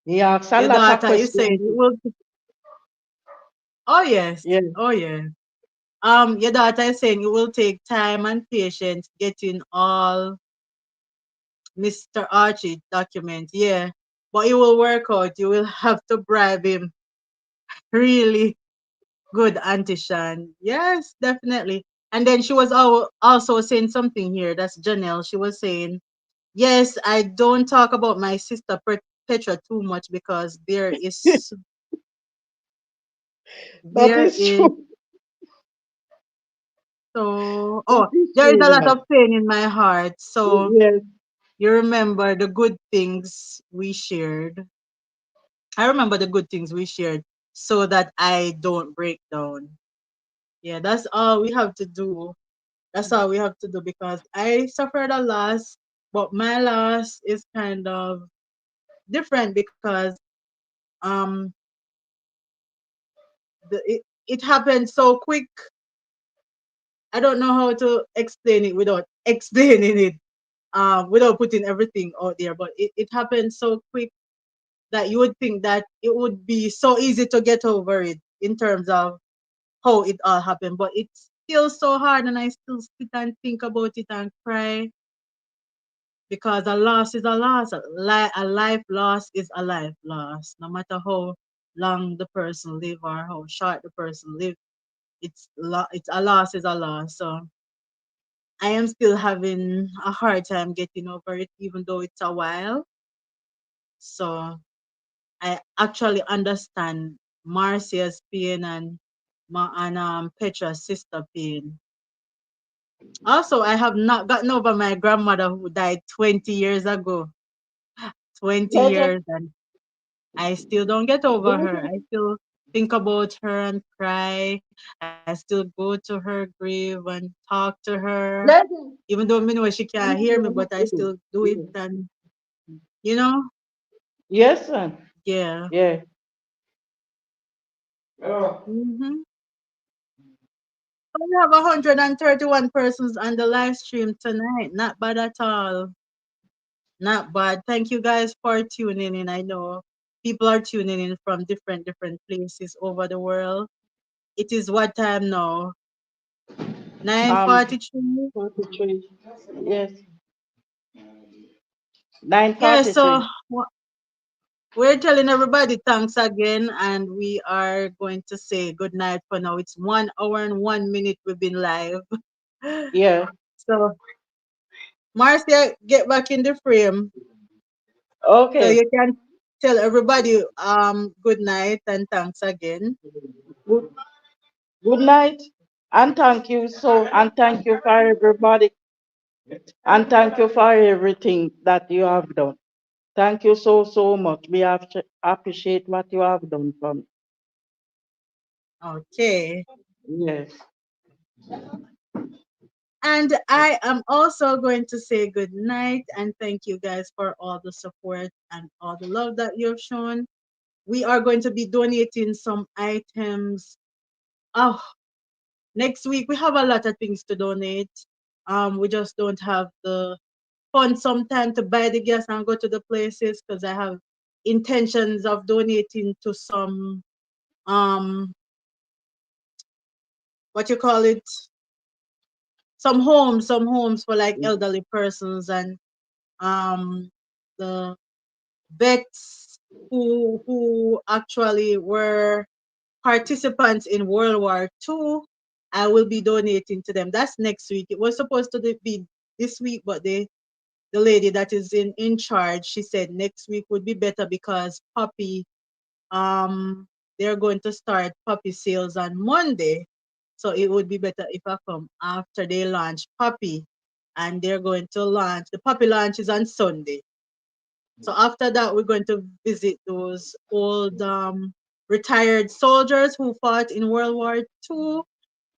He asks a your lot of daughter is saying questions. it will. Oh yes, Yeah. oh yeah. Your daughter is saying it will take time and patience getting all Mr. Archie documents. Yeah, but it will work out. You will have to bribe him. Really good, Auntie Shan. Yes, definitely. And then she was also saying something here. That's Janelle. She was saying, yes, I don't talk about my sister Petra too much because That there is is true. so That oh is there is true, a lot man. of pain in my heart. So Yes. you remember the good things we shared. I remember the good things we shared so that I don't break down. Yeah, that's all we have to do. That's all we have to do because I suffered a loss, but my loss is kind of different because um it happened so quick. I don't know how to explain it without explaining it, without putting everything out there. But it happened so quick that you would think that it would be so easy to get over it in terms of how it all happened. But it's still so hard, and I still sit and think about it and cry because a loss is a loss. A life loss is a life loss, no matter how long the person live or how short the person live. It's a loss is a loss. So I am still having a hard time getting over it, even though it's a while. So I actually understand Marcia's pain and Petra's sister pain. Also, I have not gotten over my grandmother who died 20 years ago. 20 Let us years, and I still don't get over her. I still think about her and cry. I still go to her grave and talk to her. let Even though I know she can't hear me, but I still do it. And, you know, Yes, son. yeah. Yeah. hmm We have 131 persons on the live stream tonight. Not bad at all. Not bad. Thank you guys for tuning in. I know people are tuning in from different places over the world. It is what time now? Um, 9:43. 43. Yes, 9:43. Yeah, so we're telling everybody thanks again, and we are going to say good night for now. It's 1 hour and 1 minute we've been live. Yeah. So Marcia, get back in the frame so Okay. you can tell everybody good night and thanks again. Good, good night. And thank you and thank you for everybody. And thank you for everything that you have done. Thank you so much. We have to appreciate what you have done for me. Okay. Yes. And I am also going to say good night and thank you guys for all the support and all the love that you've shown. We are going to be donating some items. Oh, next week we have a lot of things to donate. We just don't have the funds sometime to buy the gas and go to the places because I have intentions of donating to some um what you call it, some homes for like elderly persons and um the vets who actually were participants in World War II. I will be donating to them. That's next week. It was supposed to be this week, but the lady that is in charge, she said next week would be better because puppy they're going to start puppy sales on Monday. So it would be better if I come after they launch puppy, and they're going to launch the puppy launch is on Sunday. So after that, we're going to visit those old retired soldiers who fought in World War II,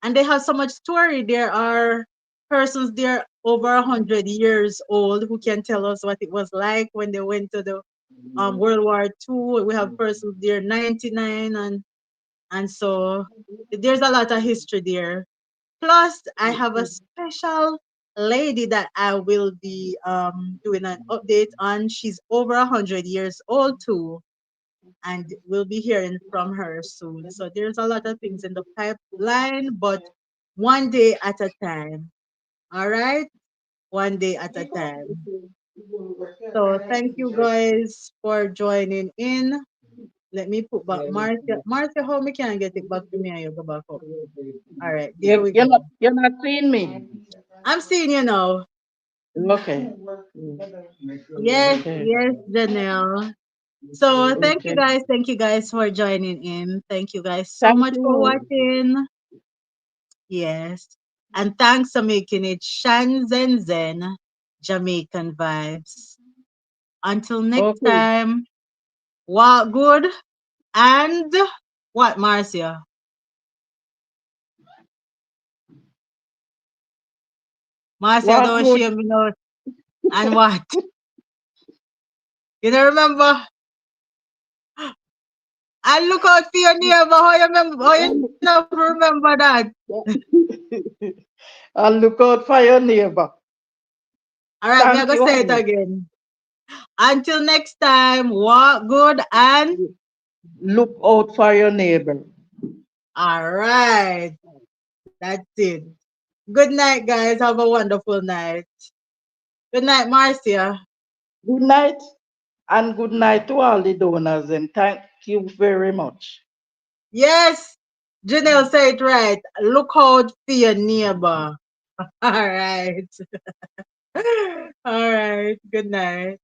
and they have so much story. There are persons there over 100 years old who can tell us what it was like when they went to the World War II. We have persons there 99, and so there's a lot of history there. Plus, I have a special lady that I will be doing an update on. She's over 100 years old too, and we'll be hearing from her soon. So there's a lot of things in the pipeline, but one day at a time. All right, one day at a time. So thank you guys for joining in. Let me put back Marcia. Marcia, how me can get it back to me and you go back up? All right, there we go. You're not seeing me. I'm seeing you now. Okay. Yes, Okay. yes, Janelle. So Okay. thank you guys for joining in. Thank you guys so Thank much for you. watching. Yes. And thanks for making it Shan Zen Zen Jamaican vibes. Until next Okay. time. Walk good and what, Marcia? Marcia, What don't good? shame me now. And what? You don't remember? And look out for your neighbor. How you remember? How you never remember that? And look out for your neighbor. All right, me I Thank gonna you, say it honey. again. Until next time, walk good and Look out for your neighbor. all right. That's it. Good night, guys. Have a wonderful night. Good night, Marcia. Good night, and good night to all the donors, and thank you very much. Yes, Janelle said it right. Look out for your neighbor. All right. All right. Good night.